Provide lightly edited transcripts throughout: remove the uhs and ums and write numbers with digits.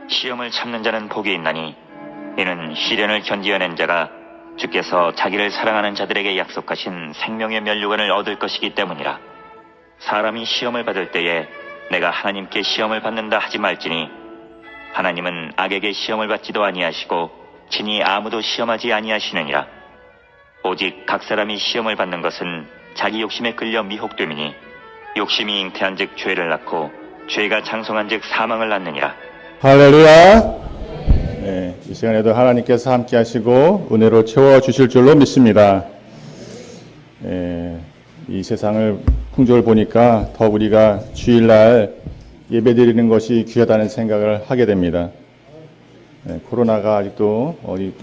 시험을 참는 자는 복이 있나니 이는 시련을 견디어낸 자가 주께서 자기를 사랑하는 자들에게 약속하신 생명의 면류관을 얻을 것이기 때문이라. 사람이 시험을 받을 때에 내가 하나님께 시험을 받는다 하지 말지니 하나님은 악에게 시험을 받지도 아니하시고 친히 아무도 시험하지 아니하시느니라. 오직 각 사람이 시험을 받는 것은 자기 욕심에 끌려 미혹됨이니 욕심이 잉태한즉 죄를 낳고 죄가 장성한즉 사망을 낳느니라. 할렐루야. 네, 이 시간에도 하나님께서 함께 하시고 은혜로 채워주실 줄로 믿습니다. 이 세상을 풍조를 보니까 더 우리가 주일날 예배드리는 것이 귀하다는 생각을 하게 됩니다. 코로나가 아직도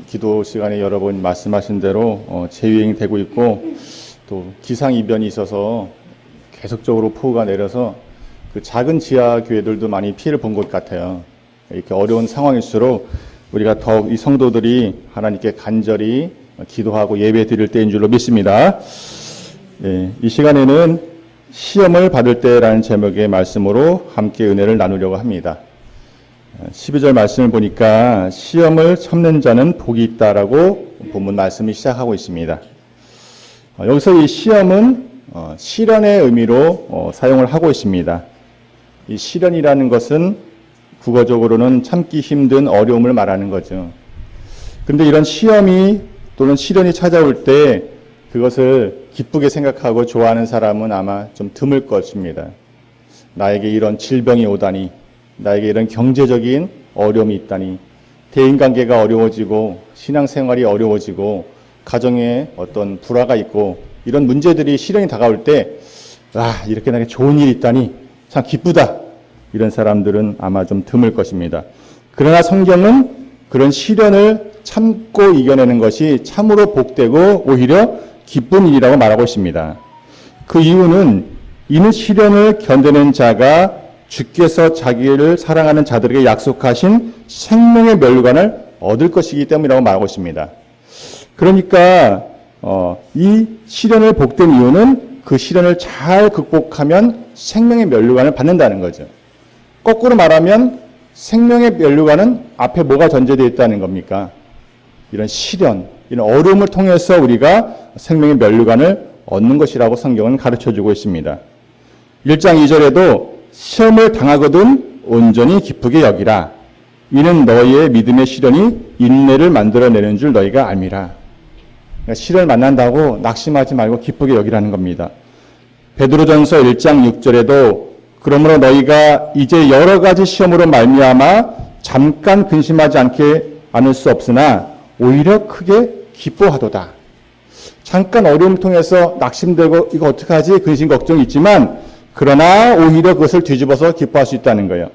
기도 시간에 여러 번 말씀하신 대로 재유행되고 있고 또 기상이변이 있어서 계속적으로 폭우가 내려서 그 작은 지하 교회들도 많이 피해를 본 것 같아요. 이렇게 어려운 상황일수록 우리가 더욱 이 성도들이 하나님께 간절히 기도하고 예배 드릴 때인 줄로 믿습니다. 이 시간에는 시험을 받을 때라는 제목의 말씀으로 함께 은혜를 나누려고 합니다. 12절 말씀을 보니까 시험을 참는 자는 복이 있다라고 본문 말씀이 시작하고 있습니다. 여기서 이 시험은 시련의 의미로 사용을 하고 있습니다. 이 시련이라는 것은 국어적으로는 참기 힘든 어려움을 말하는 거죠. 근데 이런 시험이 또는 시련이 찾아올 때 그것을 기쁘게 생각하고 좋아하는 사람은 아마 좀 드물 것입니다. 나에게 이런 질병이 오다니, 나에게 이런 경제적인 어려움이 있다니, 대인관계가 어려워지고 신앙생활이 어려워지고 가정에 어떤 불화가 있고 이런 문제들이 시련이 다가올 때 이렇게 나에게 좋은 일이 있다니 참 기쁘다. 이런 사람들은 아마 좀 드물 것입니다. 그러나 성경은 그런 시련을 참고 이겨내는 것이 참으로 복되고 오히려 기쁜 일이라고 말하고 있습니다. 그 이유는 이는 시련을 견뎌낸 자가 주께서 자기를 사랑하는 자들에게 약속하신 생명의 면류관을 얻을 것이기 때문이라고 말하고 있습니다. 그러니까 이 시련을 복된 이유는 그 시련을 잘 극복하면 생명의 면류관을 받는다는 거죠. 거꾸로 말하면 생명의 면류관은 앞에 뭐가 전제되어 있다는 겁니까? 이런 시련, 이런 어려움을 통해서 우리가 생명의 면류관을 얻는 것이라고 성경은 가르쳐주고 있습니다. 1장 2절에도 시험을 당하거든 온전히 기쁘게 여기라. 이는 너희의 믿음의 시련이 인내를 만들어내는 줄 너희가 알미라. 그러니까 시련을 만난다고 낙심하지 말고 기쁘게 여기라는 겁니다. 베드로전서 1장 6절에도 그러므로 너희가 이제 여러 가지 시험으로 말미암아 잠깐 근심하지 않을 수 없으나 오히려 크게 기뻐하도다. 잠깐 어려움을 통해서 낙심되고 이거 어떡하지 근심 걱정이 있지만 그러나 오히려 그것을 뒤집어서 기뻐할 수 있다는 거예요.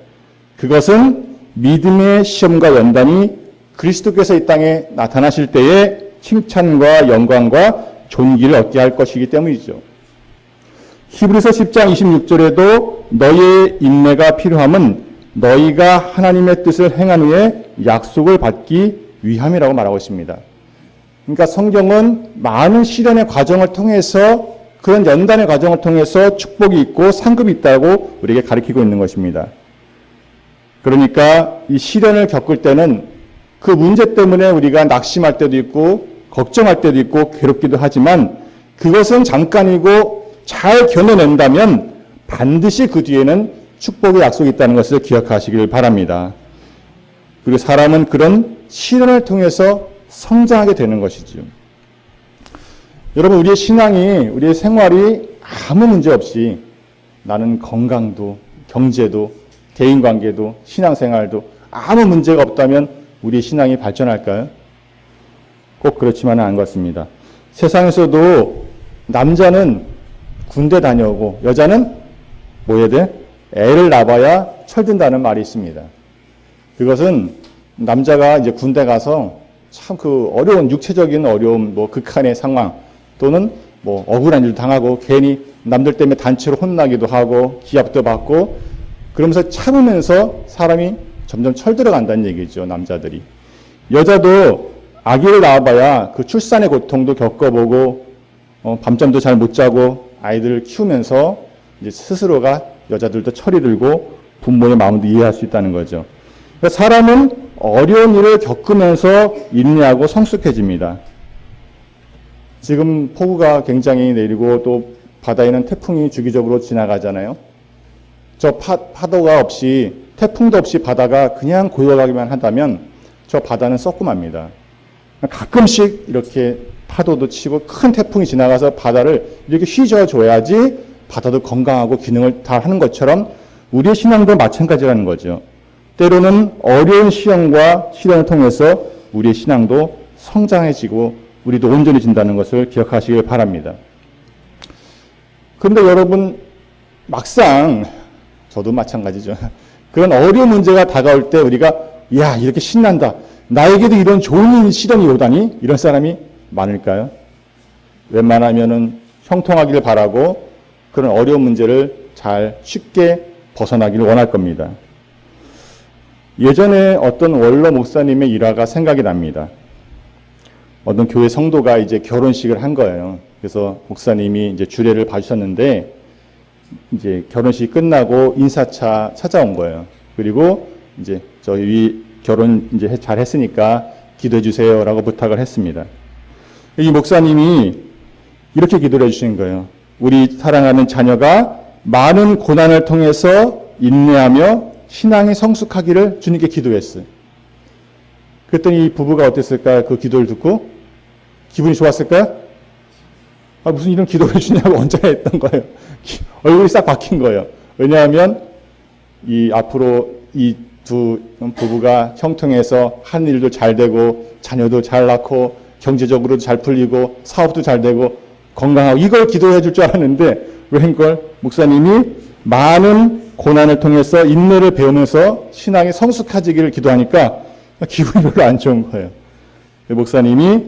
그것은 믿음의 시험과 연단이 그리스도께서 이 땅에 나타나실 때에 칭찬과 영광과 존귀를 얻게 할 것이기 때문이죠. 히브리서 10장 26절에도 너희의 인내가 필요함은 너희가 하나님의 뜻을 행한 후에 약속을 받기 위함이라고 말하고 있습니다. 그러니까 성경은 많은 시련의 과정을 통해서 그런 연단의 과정을 통해서 축복이 있고 상급이 있다고 우리에게 가르치고 있는 것입니다. 그러니까 이 시련을 겪을 때는 그 문제 때문에 우리가 낙심할 때도 있고 걱정할 때도 있고 괴롭기도 하지만 그것은 잠깐이고 잘 견뎌낸다면 반드시 그 뒤에는 축복의 약속이 있다는 것을 기억하시길 바랍니다. 그리고 사람은 그런 시련을 통해서 성장하게 되는 것이죠. 여러분, 우리의 신앙이, 우리의 생활이 아무 문제 없이 나는 건강도, 경제도, 대인관계도, 신앙생활도 아무 문제가 없다면 우리의 신앙이 발전할까요? 꼭 그렇지만은 않은 것 같습니다. 세상에서도 남자는 군대 다녀오고 여자는 뭐 해야 돼? 애를 낳아야 철든다는 말이 있습니다. 그것은 남자가 이제 군대 가서 참 그 어려운 육체적인 어려움, 뭐 극한의 상황 또는 뭐 억울한 일도 당하고 괜히 남들 때문에 단체로 혼나기도 하고 기합도 받고 그러면서 참으면서 사람이 점점 철들어간다는 얘기죠, 남자들이. 여자도 아기를 낳아봐야 그 출산의 고통도 겪어보고 밤잠도 잘 못 자고 아이들을 키우면서 이제 스스로가 여자들도 철이 들고 부모의 마음도 이해할 수 있다는 거죠. 그러니까 사람은 어려운 일을 겪으면서 인내하고 성숙해집니다. 지금 폭우가 굉장히 내리고 또 바다에는 태풍이 주기적으로 지나가잖아요. 저 파도가 없이 태풍도 없이 바다가 그냥 고요하기만 한다면 저 바다는 썩고 맙니다. 가끔씩 이렇게 파도도 치고 큰 태풍이 지나가서 바다를 이렇게 휘저어줘야지 바다도 건강하고 기능을 다 하는 것처럼 우리의 신앙도 마찬가지라는 거죠. 때로는 어려운 시험과 시련을 통해서 우리의 신앙도 성장해지고 우리도 온전해진다는 것을 기억하시길 바랍니다. 그런데 여러분, 막상 저도 마찬가지죠. 그런 어려운 문제가 다가올 때 우리가 야, 이렇게 신난다. 나에게도 이런 좋은 시련이 오다니? 이런 사람이 많을까요? 웬만하면은 형통하기를 바라고 그런 어려운 문제를 잘 쉽게 벗어나기를 원할 겁니다. 예전에 어떤 원로 목사님의 일화가 생각이 납니다. 어떤 교회 성도가 이제 결혼식을 한 거예요. 그래서 목사님이 이제 주례를 봐주셨는데 이제 결혼식이 끝나고 인사차 찾아온 거예요. 그리고 이제 저희 결혼 이제 잘 했으니까 기도해 주세요라고 부탁을 했습니다. 이 목사님이 이렇게 기도를 해주신 거예요. 우리 사랑하는 자녀가 많은 고난을 통해서 인내하며 신앙이 성숙하기를 주님께 기도했어요. 그랬더니 이 부부가 어땠을까요? 그 기도를 듣고 기분이 좋았을까요? 아, 무슨 이런 기도를 해주냐고 언짢아했던 거예요. 얼굴이 싹 바뀐 거예요. 왜냐하면 이 앞으로 이 두 부부가 형통해서 한 일도 잘 되고 자녀도 잘 낳고 경제적으로도 잘 풀리고 사업도 잘 되고 건강하고 이걸 기도해 줄 줄 알았는데 웬걸 목사님이 많은 고난을 통해서 인내를 배우면서 신앙이 성숙해지기를 기도하니까 기분이 별로 안 좋은 거예요. 목사님이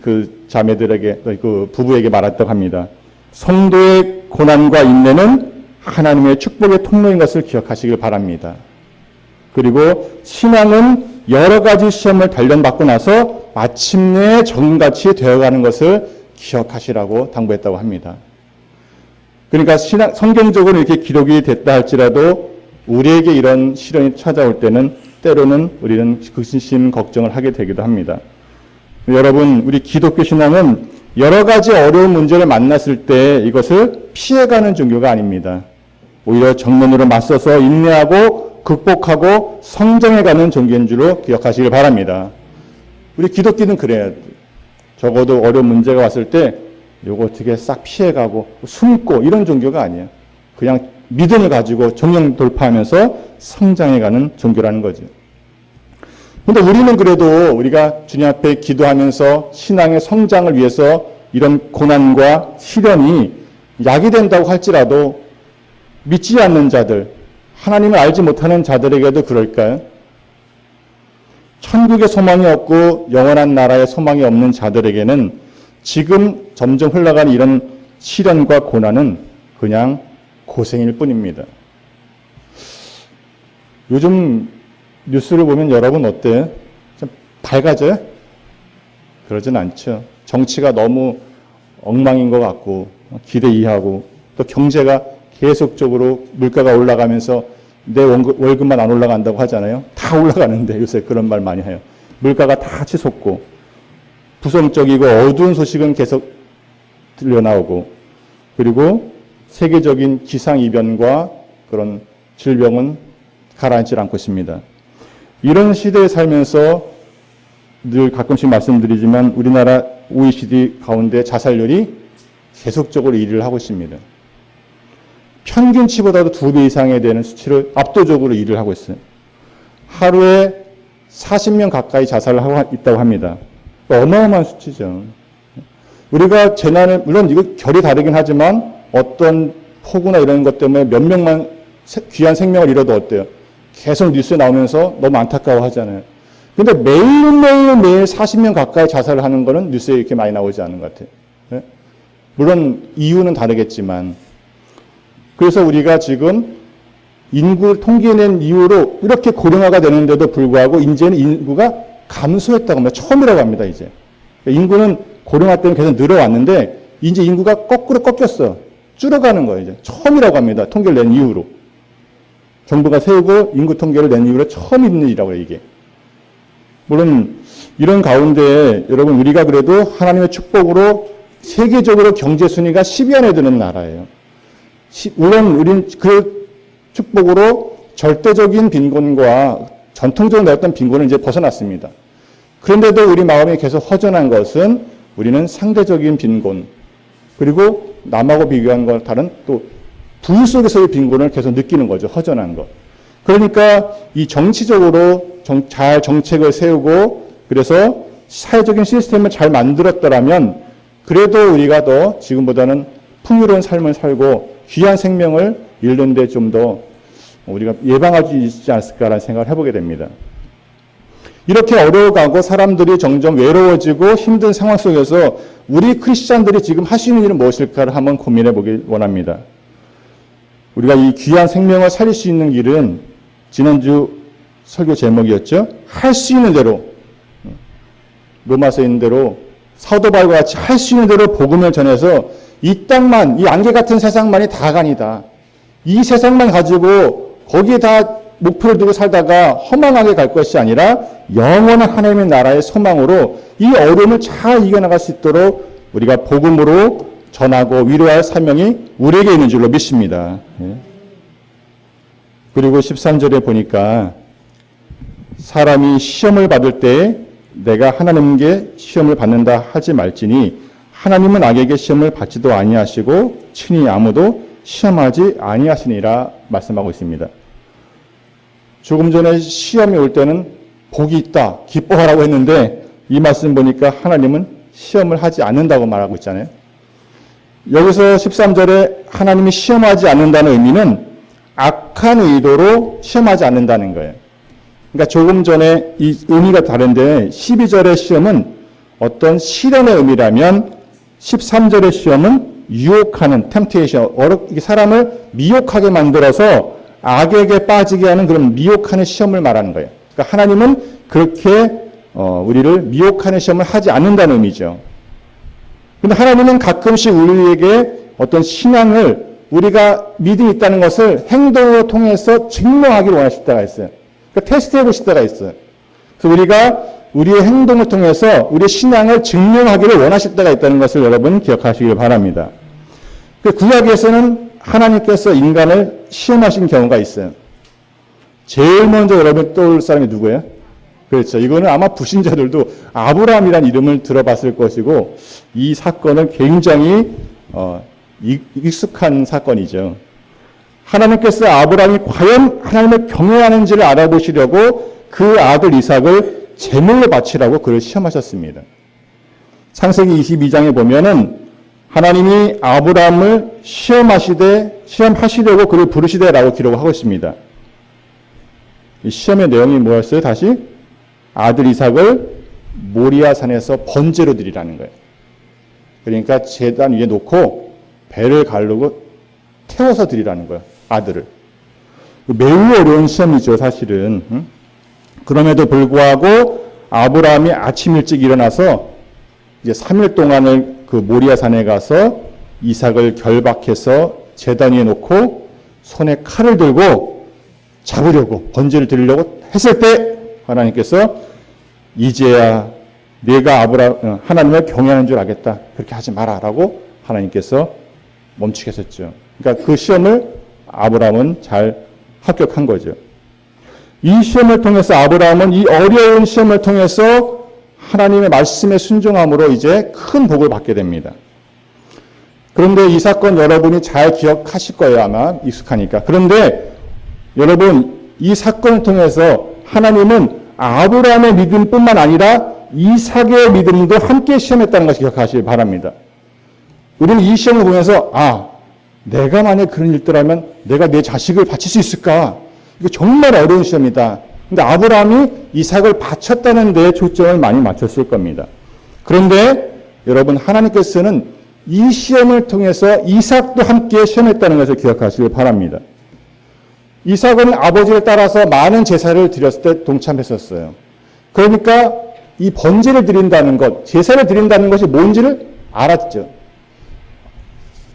그 자매들에게 그 부부에게 말했다고 합니다. 성도의 고난과 인내는 하나님의 축복의 통로인 것을 기억하시길 바랍니다. 그리고 신앙은 여러 가지 시험을 단련받고 나서 마침내 정같이 되어가는 것을 기억하시라고 당부했다고 합니다. 그러니까 성경적으로 이렇게 기록이 됐다 할지라도 우리에게 이런 시련이 찾아올 때는 때로는 우리는 근심 걱정을 하게 되기도 합니다. 여러분, 우리 기독교 신앙은 여러 가지 어려운 문제를 만났을 때 이것을 피해가는 종교가 아닙니다. 오히려 정면으로 맞서서 인내하고 극복하고 성장해가는 종교인 줄로 기억하시길 바랍니다. 우리 기독교는 그래야 돼. 적어도 어려운 문제가 왔을 때 이거 어떻게 싹 피해가고 숨고 이런 종교가 아니에요. 그냥 믿음을 가지고 정령 돌파하면서 성장해가는 종교라는 거죠. 근데 우리는 그래도 우리가 주님 앞에 기도하면서 신앙의 성장을 위해서 이런 고난과 시련이 약이 된다고 할지라도 믿지 않는 자들, 하나님을 알지 못하는 자들에게도 그럴까요? 천국의 소망이 없고 영원한 나라의 소망이 없는 자들에게는 지금 점점 흘러가는 이런 시련과 고난은 그냥 고생일 뿐입니다. 요즘 뉴스를 보면 여러분 어때요? 좀 밝아져요? 그러진 않죠. 정치가 너무 엉망인 것 같고 기대 이하고 또 경제가 계속적으로 물가가 올라가면서 내 월급만 안 올라간다고 하잖아요. 다 올라가는데 요새 그런 말 많이 해요. 물가가 다 치솟고 부정적이고 어두운 소식은 계속 들려나오고 그리고 세계적인 기상이변과 그런 질병은 가라앉지 않고 있습니다. 이런 시대에 살면서 늘 가끔씩 말씀드리지만 우리나라 OECD 가운데 자살률이 계속적으로 1위를 하고 있습니다. 평균치보다도 2배 이상에 되는 수치를 압도적으로 1위를 하고 있어요. 하루에 40명 가까이 자살을 하고 있다고 합니다. 어마어마한 수치죠. 우리가 재난을, 물론 이거 결이 다르긴 하지만 어떤 폭우나 이런 것 때문에 몇 명만 귀한 생명을 잃어도 어때요? 계속 뉴스에 나오면서 너무 안타까워 하잖아요. 근데 매일 40명 가까이 자살을 하는 거는 뉴스에 이렇게 많이 나오지 않은 것 같아요. 물론 이유는 다르겠지만. 그래서 우리가 지금 인구 통계낸 이후로 이렇게 고령화가 되는데도 불구하고 이제는 인구가 감소했다고 합니다. 처음이라고 합니다, 이제. 인구는 고령화 때문에 계속 늘어왔는데 이제 인구가 거꾸로 꺾였어. 줄어가는 거예요, 이제. 처음이라고 합니다. 통계를 낸 이후로. 정부가 세우고 인구 통계를 낸 이후로 처음 있는 일이라고요, 이게. 물론 이런 가운데 여러분 우리가 그래도 하나님의 축복으로 세계적으로 경제 순위가 10위 안에 드는 나라예요. 물론 우린 그 축복으로 절대적인 빈곤과 전통적으로 내었던 빈곤을 이제 벗어났습니다. 그런데도 우리 마음이 계속 허전한 것은 우리는 상대적인 빈곤, 그리고 남하고 비교한 것 다른 또 부유 속에서의 빈곤을 계속 느끼는 거죠. 허전한 것. 그러니까 이 정치적으로 잘 정책을 세우고 그래서 사회적인 시스템을 잘 만들었더라면 그래도 우리가 더 지금보다는 풍요로운 삶을 살고 귀한 생명을 잃는 데 좀 더 우리가 예방할 수 있지 않을까라는 생각을 해보게 됩니다. 이렇게 어려워가고 사람들이 점점 외로워지고 힘든 상황 속에서 우리 크리스찬들이 지금 할 수 있는 일은 무엇일까를 한번 고민해 보길 원합니다. 우리가 이 귀한 생명을 살릴 수 있는 길은 지난주 설교 제목이었죠. 할 수 있는 대로, 로마서에 있는 대로 사도 바울과 같이 할 수 있는 대로 복음을 전해서 이 땅만, 이 안개 같은 세상만이 다간이다. 이 세상만 가지고 거기에 다 목표를 두고 살다가 허망하게 갈 것이 아니라 영원한 하나님의 나라의 소망으로 이 어려움을 잘 이겨나갈 수 있도록 우리가 복음으로 전하고 위로할 사명이 우리에게 있는 줄로 믿습니다. 그리고 13절에 보니까 사람이 시험을 받을 때 내가 하나님께 시험을 받는다 하지 말지니 하나님은 악에게 시험을 받지도 아니하시고 친히 아무도 시험하지 아니하시니라 말씀하고 있습니다. 조금 전에 시험이 올 때는 복이 있다, 기뻐하라고 했는데 이 말씀 보니까 하나님은 시험을 하지 않는다고 말하고 있잖아요. 여기서 13절에 하나님이 시험하지 않는다는 의미는 악한 의도로 시험하지 않는다는 거예요. 그러니까 조금 전에 이 의미가 다른데 12절의 시험은 어떤 시련의 의미라면 13절의 시험은 유혹하는 temptation, 사람을 미혹하게 만들어서 악에게 빠지게 하는 그런 미혹하는 시험을 말하는 거예요. 그러니까 하나님은 그렇게 우리를 미혹하는 시험을 하지 않는다는 의미죠. 그런데 하나님은 가끔씩 우리에게 어떤 신앙을 우리가 믿음이 있다는 것을 행동으로 통해서 증명하기를 원하실 때가 있어요. 그러니까 테스트해 보실 때가 있어요. 그래서 우리가 우리의 행동을 통해서 우리의 신앙을 증명하기를 원하실 때가 있다는 것을 여러분 기억하시길 바랍니다. 그 구약에서는 하나님께서 인간을 시험하신 경우가 있어요. 제일 먼저 여러분 떠올 사람이 누구예요? 그렇죠. 이거는 아마 불신자들도 아브라함이라는 이름을 들어봤을 것이고 이 사건은 굉장히 익숙한 사건이죠. 하나님께서 아브라함이 과연 하나님을 경외하는지를 알아보시려고 그 아들 이삭을 제물로 바치라고 그를 시험하셨습니다. 창세기 22장에 보면은 하나님이 아브라함을 시험하시려고 그를 부르시되라고 기록하고 있습니다. 이 시험의 내용이 뭐였어요? 다시 아들 이삭을 모리아 산에서 번제로 드리라는 거예요. 그러니까 제단 위에 놓고 배를 가르고 태워서 드리라는 거예요. 아들을. 매우 어려운 시험이죠, 사실은. 그럼에도 불구하고 아브라함이 아침 일찍 일어나서 이제 3일 동안을 그 모리아 산에 가서 이삭을 결박해서 제단 위에 놓고 손에 칼을 들고 잡으려고 번제를 드리려고 했을 때 하나님께서 이제야 내가 하나님을 경외하는 줄 알겠다. 그렇게 하지 마라라고 하나님께서 멈추게 하셨죠. 그러니까 그 시험을 아브라함은 잘 합격한 거죠. 이 시험을 통해서 아브라함은 이 어려운 시험을 통해서 하나님의 말씀에 순종함으로 이제 큰 복을 받게 됩니다. 그런데 이 사건 여러분이 잘 기억하실 거예요. 아마 익숙하니까. 그런데 여러분 이 사건을 통해서 하나님은 아브라함의 믿음뿐만 아니라 이삭의 믿음도 함께 시험했다는 것을 기억하시기 바랍니다. 우리는 이 시험을 보면서 내가 만약 그런 일들하면 내가 내 자식을 바칠 수 있을까? 이거 정말 어려운 시험이다. 근데 아브라함이 이삭을 바쳤다는 데에 초점을 많이 맞췄을 겁니다. 그런데 여러분 하나님께서는 이 시험을 통해서 이삭도 함께 시험했다는 것을 기억하시길 바랍니다. 이삭은 아버지를 따라서 많은 제사를 드렸을 때 동참했었어요. 그러니까 이 번제를 드린다는 것, 제사를 드린다는 것이 뭔지를 알았죠.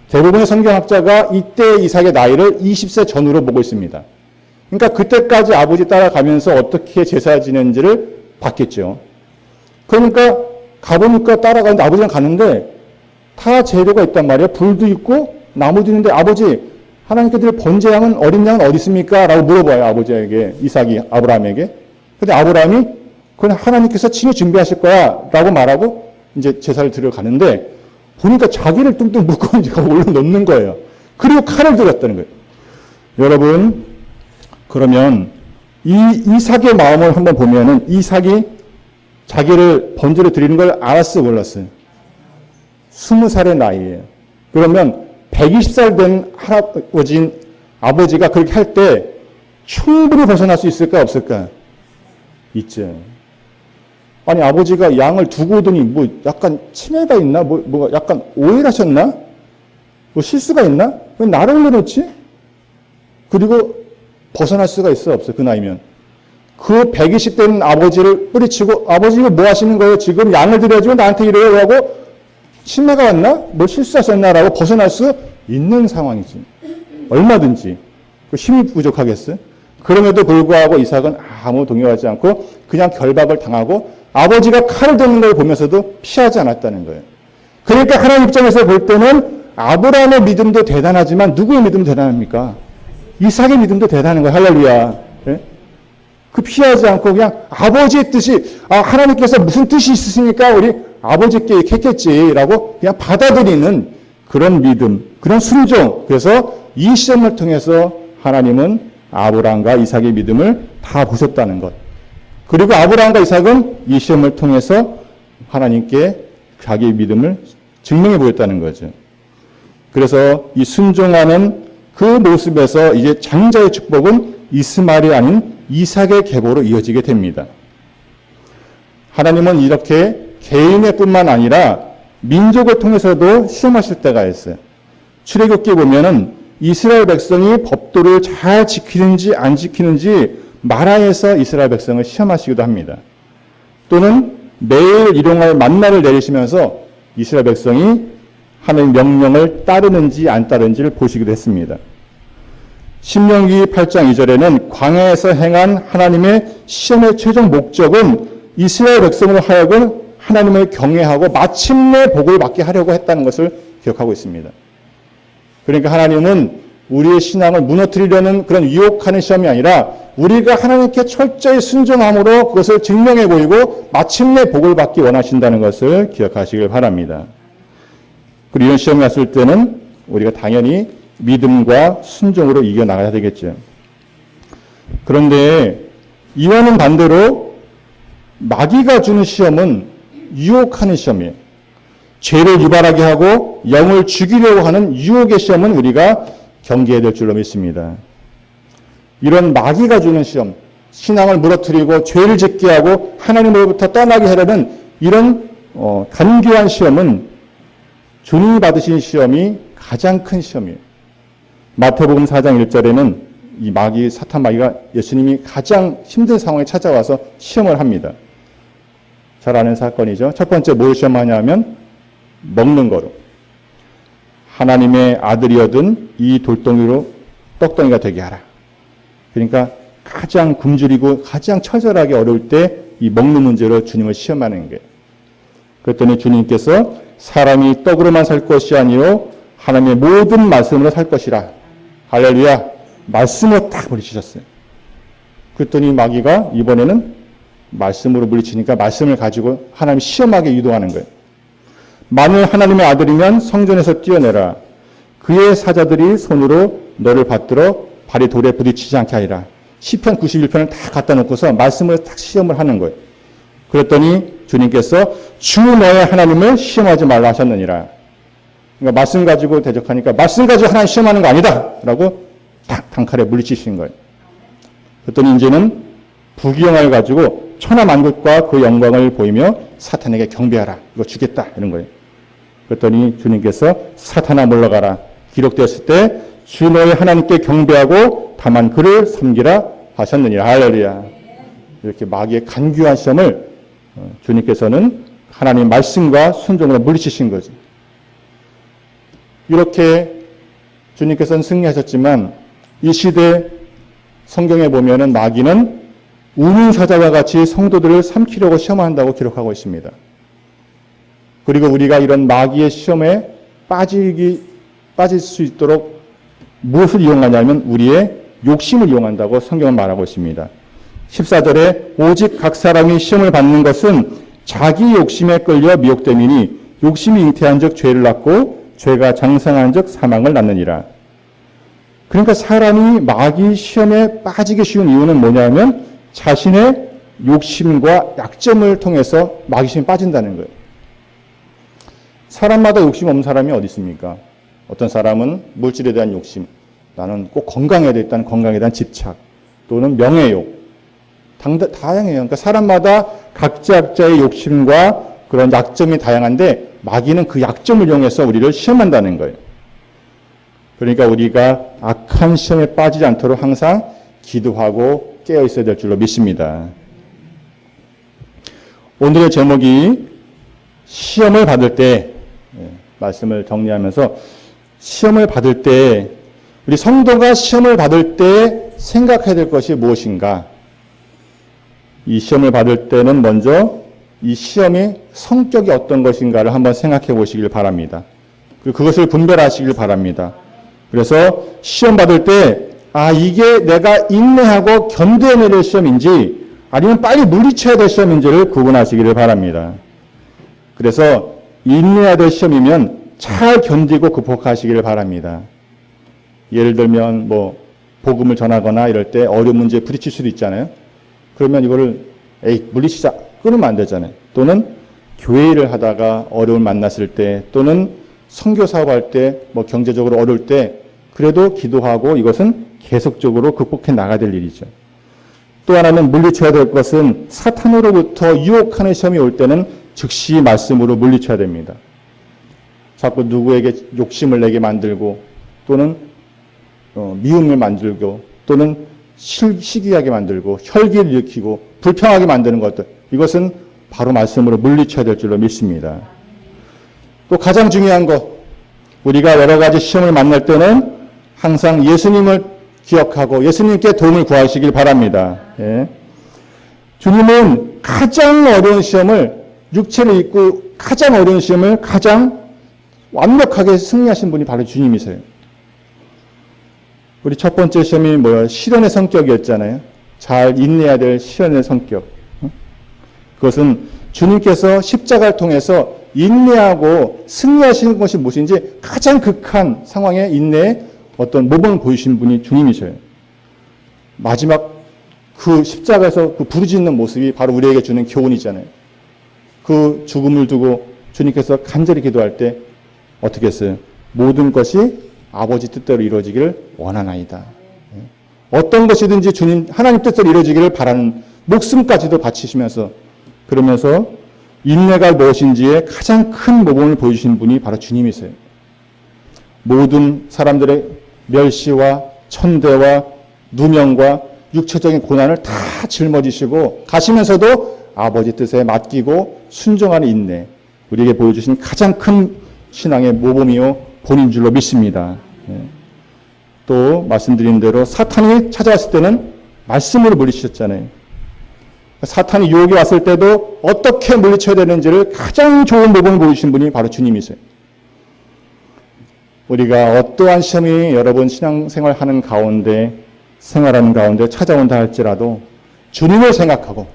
대부분의 성경학자가 이때 이삭의 나이를 20세 전후로 보고 있습니다. 그러니까 그때까지 아버지 따라가면서 어떻게 제사 지내는지를 봤겠죠. 그러니까 가보니까 따라가는데 아버지랑 가는데 다 재료가 있단 말이에요. 불도 있고 나무도 있는데 아버지 하나님께 드릴 번제 양은 어린 양은 어디 있습니까? 라고 물어봐요. 아버지에게 이삭이 아브라함에게. 근데 아브라함이 그건 하나님께서 친히 준비하실 거야 라고 말하고 이제 제사를 드려 가는데 보니까 자기를 뚱뚱 묶고 이제 올려놓는 거예요. 그리고 칼을 들었다는 거예요. 여러분 그러면 이 이삭의 마음을 한번 보면은 이삭이 자기를 번제로 드리는 걸 알았어요, 몰랐어요? 20살의 나이에요. 그러면 120살 된 아버지가 그렇게 할 때 충분히 벗어날 수 있을까, 없을까? 있죠. 아니, 아버지가 양을 두고 오더니 뭐 약간 치매가 있나? 뭐 약간 오해를 하셨나? 뭐 실수가 있나? 왜 나를 올려놓지? 그리고 벗어날 수가 있어, 없어? 그 나이면. 그 120 된 아버지를 뿌리치고, 아버지 이거 뭐 하시는 거예요? 지금 양을 드려야지 나한테 이래요? 하고, 치매가 왔나? 뭘 실수하셨나? 라고 벗어날 수 있는 상황이지. 얼마든지. 힘이 부족하겠어요? 그럼에도 불구하고 이삭은 아무 동요하지 않고 그냥 결박을 당하고 아버지가 칼을 드는 걸 보면서도 피하지 않았다는 거예요. 그러니까 하나님 입장에서 볼 때는 아브라함의 믿음도 대단하지만 누구의 믿음도 대단합니까? 이삭의 믿음도 대단한 거예요. 할렐루야. 네? 그 피하지 않고 그냥 아버지의 뜻이 하나님께서 무슨 뜻이 있으시니까 우리 아버지께 이렇게 했겠지라고 그냥 받아들이는 그런 믿음, 그런 순종. 그래서 이 시험을 통해서 하나님은 아브라함과 이삭의 믿음을 다 보셨다는 것. 그리고 아브라함과 이삭은 이 시험을 통해서 하나님께 자기의 믿음을 증명해 보였다는 거죠. 그래서 이 순종하는 그 모습에서 이제 장자의 축복은 이스마엘이 아닌 이삭의 계보로 이어지게 됩니다. 하나님은 이렇게 개인의 뿐만 아니라 민족을 통해서도 시험하실 때가 있어요. 출애굽기 보면은 이스라엘 백성이 법도를 잘 지키는지 안 지키는지 마라에서 이스라엘 백성을 시험하시기도 합니다. 또는 매일 일용할 만나를 내리시면서 이스라엘 백성이 하나님의 명령을 따르는지 안 따르는지를 보시기도 했습니다. 신명기 8장 2절에는 광야에서 행한 하나님의 시험의 최종 목적은 이스라엘 백성으로 하여금 하나님을 경외하고 마침내 복을 받게 하려고 했다는 것을 기억하고 있습니다. 그러니까 하나님은 우리의 신앙을 무너뜨리려는 그런 유혹하는 시험이 아니라 우리가 하나님께 철저히 순종함으로 그것을 증명해 보이고 마침내 복을 받기 원하신다는 것을 기억하시길 바랍니다. 그리고 이런 시험이 왔을 때는 우리가 당연히 믿음과 순종으로 이겨나가야 되겠죠. 그런데 이와는 반대로 마귀가 주는 시험은 유혹하는 시험이에요. 죄를 유발하게 하고 영을 죽이려고 하는 유혹의 시험은 우리가 경계해야 될 줄로 믿습니다. 이런 마귀가 주는 시험, 신앙을 무너뜨리고 죄를 짓게 하고 하나님으로부터 떠나게 하려는 이런 간교한 시험은 주님이 받으신 시험이 가장 큰 시험이에요. 마태복음 4장 1절에는 이 마귀, 사탄 마귀가 예수님이 가장 힘든 상황에 찾아와서 시험을 합니다. 잘 아는 사건이죠. 첫 번째 뭘 시험하냐면 먹는 거로. 하나님의 아들이어든 이 돌덩이로 떡덩이가 되게 하라. 그러니까 가장 굶주리고 가장 처절하게 어려울 때 이 먹는 문제로 주님을 시험하는 거예요. 그랬더니 주님께서 사람이 떡으로만 살 것이 아니요 하나님의 모든 말씀으로 살 것이라. 할렐루야. 말씀으로 딱 물리치셨어요. 그랬더니 마귀가 이번에는 말씀으로 물리치니까 말씀을 가지고 하나님 시험하게 유도하는 거예요. 만일 하나님의 아들이면 성전에서 뛰어내라. 그의 사자들이 손으로 너를 받들어 발이 돌에 부딪히지 않게 하리라. 시편 91편을 다 갖다 놓고서 말씀을 딱 시험을 하는 거예요. 그랬더니 주님께서 주 너의 하나님을 시험하지 말라 하셨느니라. 그러니까 말씀 가지고 대적하니까 말씀 가지고 하나님 시험하는 거 아니다. 라고 딱 단칼에 물리치신 거예요. 그랬더니 이제는 부귀영화를 가지고 천하만국과 그 영광을 보이며 사탄에게 경배하라. 이거 주겠다. 이런 거예요. 그랬더니 주님께서 사탄아 물러가라. 기록되었을 때 주 너의 하나님께 경배하고 다만 그를 섬기라 하셨느니라. 할렐루야. 이렇게 마귀의 간교한 시험을 주님께서는 하나님 말씀과 순종으로 물리치신 거지. 이렇게 주님께서는 승리하셨지만 이 시대 성경에 보면은 마귀는 우문사자와 같이 성도들을 삼키려고 시험한다고 기록하고 있습니다. 그리고 우리가 이런 마귀의 시험에 빠질 수 있도록 무엇을 이용하냐면 우리의 욕심을 이용한다고 성경은 말하고 있습니다. 14절에 오직 각 사람이 시험을 받는 것은 자기 욕심에 끌려 미혹됨이니 욕심이 잉태한 즉 죄를 낳고 죄가 장성한 즉 사망을 낳느니라. 그러니까 사람이 마귀 시험에 빠지기 쉬운 이유는 뭐냐면 자신의 욕심과 약점을 통해서 마귀 시험에 빠진다는 거예요. 사람마다 욕심 없는 사람이 어디 있습니까? 어떤 사람은 물질에 대한 욕심, 나는 꼭 건강해야 되겠다는 건강에 대한 집착, 또는 명예욕, 다양해요. 그러니까 사람마다 각자의 욕심과 그런 약점이 다양한데 마귀는 그 약점을 이용해서 우리를 시험한다는 거예요. 그러니까 우리가 악한 시험에 빠지지 않도록 항상 기도하고 깨어 있어야 될 줄로 믿습니다. 오늘의 제목이 시험을 받을 때, 말씀을 정리하면서 시험을 받을 때 우리 성도가 시험을 받을 때 생각해야 될 것이 무엇인가? 이 시험을 받을 때는 먼저 이 시험의 성격이 어떤 것인가를 한번 생각해 보시길 바랍니다. 그리고 그것을 분별하시길 바랍니다. 그래서 시험 받을 때 이게 내가 인내하고 견뎌내야 될 시험인지 아니면 빨리 물리쳐야 될 시험인지를 구분하시기를 바랍니다. 그래서 인내해야 될 시험이면 잘 견디고 극복하시기를 바랍니다. 예를 들면 복음을 전하거나 이럴 때 어려운 문제에 부딪힐 수도 있잖아요. 그러면 이거를 물리치자 끊으면 안 되잖아요. 또는 교회 일을 하다가 어려움을 만났을 때 또는 선교 사업할 때 경제적으로 어려울 때 그래도 기도하고 이것은 계속적으로 극복해 나가야 될 일이죠. 또 하나는 물리쳐야 될 것은 사탄으로부터 유혹하는 시험이 올 때는 즉시 말씀으로 물리쳐야 됩니다. 자꾸 누구에게 욕심을 내게 만들고 또는 미움을 만들고 또는 시기하게 만들고 혈기를 일으키고 불평하게 만드는 것들, 이것은 바로 말씀으로 물리쳐야 될 줄로 믿습니다. 또 가장 중요한 것, 우리가 여러 가지 시험을 만날 때는 항상 예수님을 기억하고 예수님께 도움을 구하시길 바랍니다. 주님은 가장 어려운 시험을, 육체를 입고 가장 어려운 시험을 가장 완벽하게 승리하신 분이 바로 주님이세요. 우리 첫 번째 시험이 시련의 성격이었잖아요. 잘 인내해야 될 시련의 성격. 그것은 주님께서 십자가를 통해서 인내하고 승리하시는 것이 무엇인지 가장 극한 상황의 인내의 어떤 모범을 보이신 분이 주님이셔요. 마지막 그 십자가에서 그 부르짖는 모습이 바로 우리에게 주는 교훈이잖아요. 그 죽음을 두고 주님께서 간절히 기도할 때 어떻게 했어요? 모든 것이 아버지 뜻대로 이루어지기를 원하나이다. 어떤 것이든지 주님 하나님 뜻대로 이루어지기를 바라는 목숨까지도 바치시면서 그러면서 인내가 무엇인지에 가장 큰 모범을 보여주신 분이 바로 주님이세요. 모든 사람들의 멸시와 천대와 누명과 육체적인 고난을 다 짊어지시고 가시면서도 아버지 뜻에 맡기고 순종하는 인내, 우리에게 보여주신 가장 큰 신앙의 모범이요 본인 줄로 믿습니다. 또 말씀드린 대로 사탄이 찾아왔을 때는 말씀으로 물리치셨잖아요. 사탄이 유혹이 왔을 때도 어떻게 물리쳐야 되는지를 가장 좋은 모범을 보여주신 분이 바로 주님이세요. 우리가 어떠한 시험이 여러분 신앙생활하는 가운데 생활하는 가운데 찾아온다 할지라도 주님을 생각하고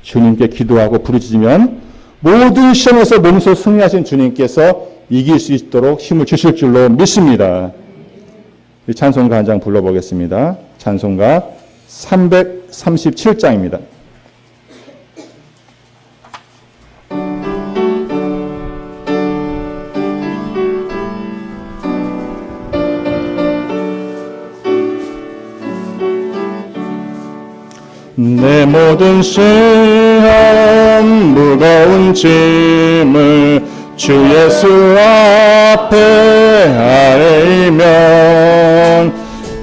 주님께 기도하고 부르짖으면 모든 시험에서 몸소 승리하신 주님께서 이길 수 있도록 힘을 주실 줄로 믿습니다. 찬송가 한 장 불러보겠습니다. 찬송가 337장입니다. 내 모든 시험 무거운 짐을 주 예수 앞에 아뢰면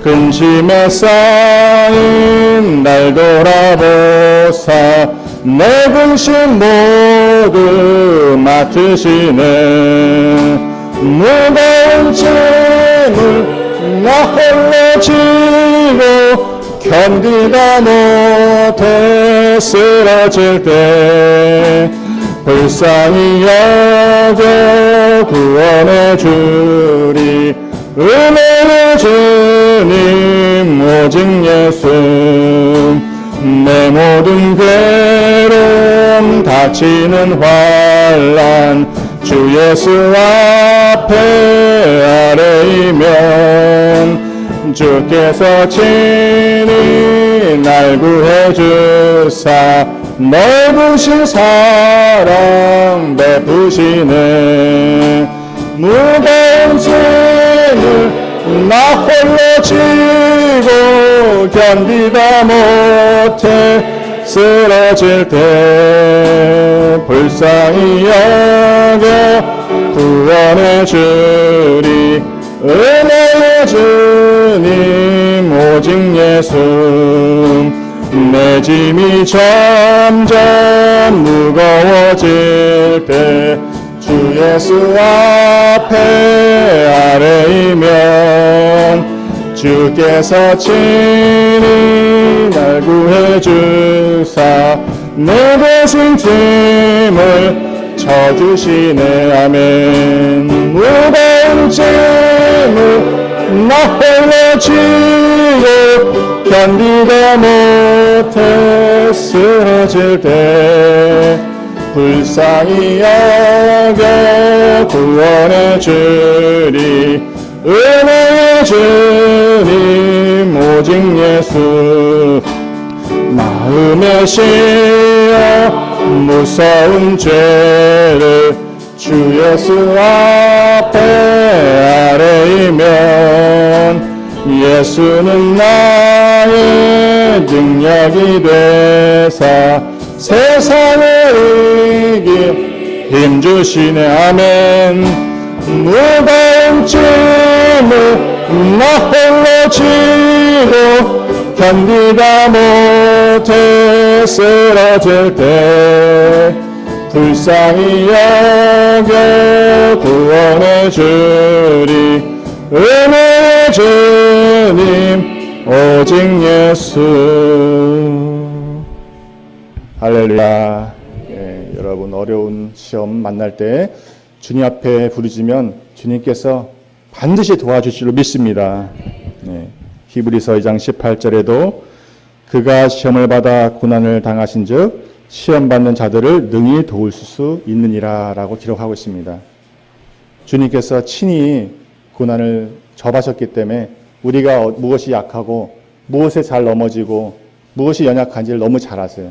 근심에 쌓인 날 돌아보사 내 근심 모두 맡으시네. 무거운 짐을 나 홀로 지고 견디다 못해 쓰러질 때 불쌍히 여겨 구원해 주리. 은혜의 주님 오직 예수. 내 모든 괴로움 닥치는 환난 주 예수 앞에 아뢰이면 주께서 친히 날 구해 주사 넓으신 사랑 베푸시네. 무거운 짐을 나 홀로 지고 견디다 못해 쓰러질 때 불쌍히 여겨 구원해 주리. 은혜의 주님 오직 예수. 내 짐이 점점 무거워질 때 주 예수 앞에 아뢰이면 주께서 친히 날 구해 주사 내 대신 짐을 져주시네. 아멘. 무거운 짐을 나 홀로 지고 견디다 못해 쓰러질 때 불쌍히 여겨 구원해 주리. 은혜의 주님 오직 예수. 마음에 씌어 무서운 죄를 주 예수 앞에 아뢰이면 예수는 나의 능력이 되사 세상을 이길 힘주시네. 아멘. 무거운 짐을 나 홀로 지고 견디다 못해 쓰러질 때 불쌍히 여겨 구원해 주리. 은혜의 주님 오직 예수. 할렐루야. 예, 여러분 어려운 시험 만날 때 주님 앞에 부르짖으면 주님께서 반드시 도와주실 줄 믿습니다. 네, 히브리서 2장 18절에도 그가 시험을 받아 고난을 당하신 즉 시험 받는 자들을 능히 도울 수 있느니라 라고 기록하고 있습니다. 주님께서 친히 고난을 접하셨기 때문에 우리가 무엇이 약하고 무엇에 잘 넘어지고 무엇이 연약한지를 너무 잘 아세요.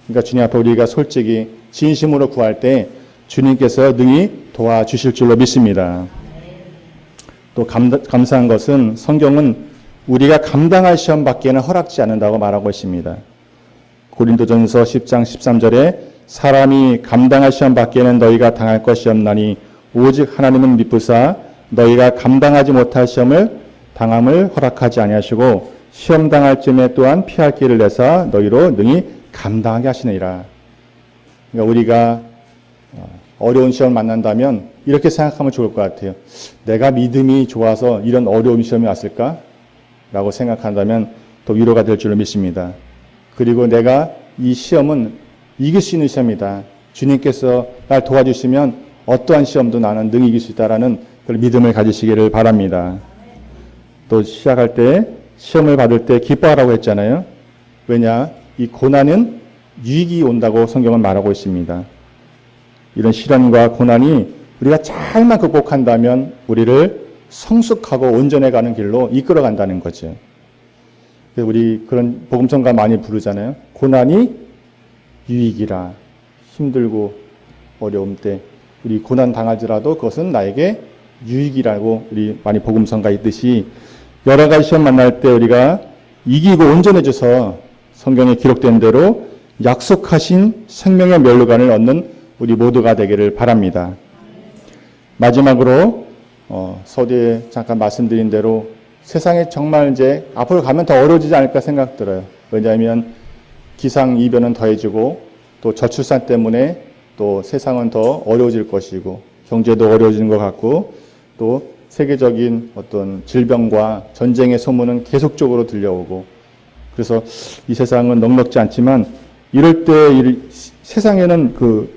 그러니까 주님 앞에 우리가 솔직히 진심으로 구할 때 주님께서 능히 도와주실 줄로 믿습니다. 또 감사한 것은 성경은 우리가 감당할 시험 받기에는 허락지 않는다고 말하고 있습니다. 고린도전서 10장 13절에 사람이 감당할 시험 받기에는 너희가 당할 것이 없나니 오직 하나님은 미쁘사 너희가 감당하지 못할 시험을 당함을 허락하지 아니하시고 시험 당할 쯤에 또한 피할 길을 내사 너희로 능히 감당하게 하시느니라. 그러니까 우리가 어려운 시험을 만난다면 이렇게 생각하면 좋을 것 같아요. 내가 믿음이 좋아서 이런 어려운 시험이 왔을까? 라고 생각한다면 더 위로가 될 줄로 믿습니다. 그리고 내가 이 시험은 이길 수 있는 시험이다. 주님께서 날 도와주시면 어떠한 시험도 나는 능히 이길 수 있다라는 그런 믿음을 가지시기를 바랍니다. 또 시작할 때 시험을 받을 때 기뻐하라고 했잖아요. 왜냐? 이 고난은 유익이 온다고 성경은 말하고 있습니다. 이런 시련과 고난이 우리가 잘만 극복한다면 우리를 성숙하고 온전해 가는 길로 이끌어 간다는 거죠. 우리 그런 복음성가 많이 부르잖아요. 고난이 유익이라. 힘들고 어려움 때 우리 고난 당하지라도 그것은 나에게 유익이라고 우리 많이 복음성가 있듯이 여러 가지 시험 만날 때 우리가 이기고 온전해져서 성경에 기록된 대로 약속하신 생명의 면류관을 얻는 우리 모두가 되기를 바랍니다. 마지막으로 서두에 잠깐 말씀드린 대로 세상에 정말 이제 앞으로 가면 더 어려워지지 않을까 생각 들어요. 왜냐하면 기상이변은 더해지고 또 저출산 때문에 또 세상은 더 어려워질 것이고 경제도 어려워지는 것 같고 또 세계적인 어떤 질병과 전쟁의 소문은 계속적으로 들려오고 그래서 이 세상은 넉넉지 않지만 이럴 때 세상에는 그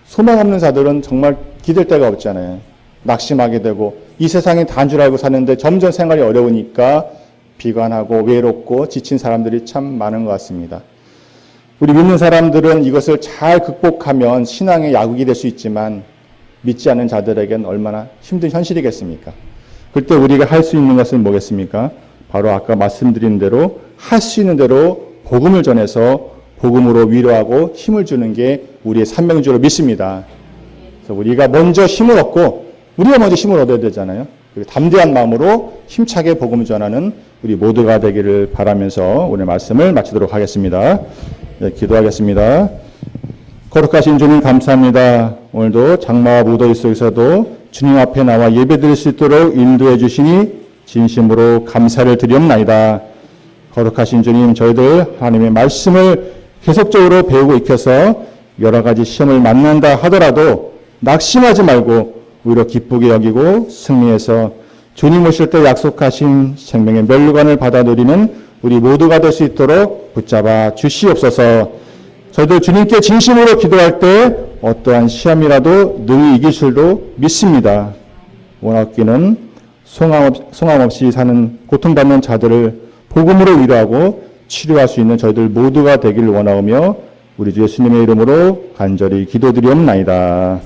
소망 없는 자들은 정말 기댈 데가 없잖아요. 낙심하게 되고 이 세상이 다인 줄 알고 사는데 점점 생활이 어려우니까 비관하고 외롭고 지친 사람들이 참 많은 것 같습니다. 우리 믿는 사람들은 이것을 잘 극복하면 신앙의 야국이 될 수 있지만 믿지 않는 자들에겐 얼마나 힘든 현실이겠습니까? 그때 우리가 할 수 있는 것은 뭐겠습니까? 바로 아까 말씀드린 대로 할 수 있는 대로 복음을 전해서 복음으로 위로하고 힘을 주는 게 우리의 사명인 줄 믿습니다. 그래서 우리가 먼저 힘을 얻고 우리가 먼저 힘을 얻어야 되잖아요. 담대한 마음으로 힘차게 복음을 전하는 우리 모두가 되기를 바라면서 오늘 말씀을 마치도록 하겠습니다. 네, 기도하겠습니다. 거룩하신 주님 감사합니다. 오늘도 장마와 무더위 속에서도 주님 앞에 나와 예배드릴 수 있도록 인도해 주시니 진심으로 감사를 드리옵나이다. 거룩하신 주님, 저희들 하나님의 말씀을 계속적으로 배우고 익혀서 여러 가지 시험을 만난다 하더라도 낙심하지 말고 오히려 기쁘게 여기고 승리해서 주님 오실 때 약속하신 생명의 멸류관을 받아 누리는 우리 모두가 될 수 있도록 붙잡아 주시옵소서. 저희들 주님께 진심으로 기도할 때 어떠한 시험이라도 능히 이길 줄도 믿습니다. 원하기는 송함 없이 사는 고통받는 자들을 복음으로 위로하고 치료할 수 있는 저희들 모두가 되기를 원하오며 우리 주 예수님의 이름으로 간절히 기도드리옵나이다.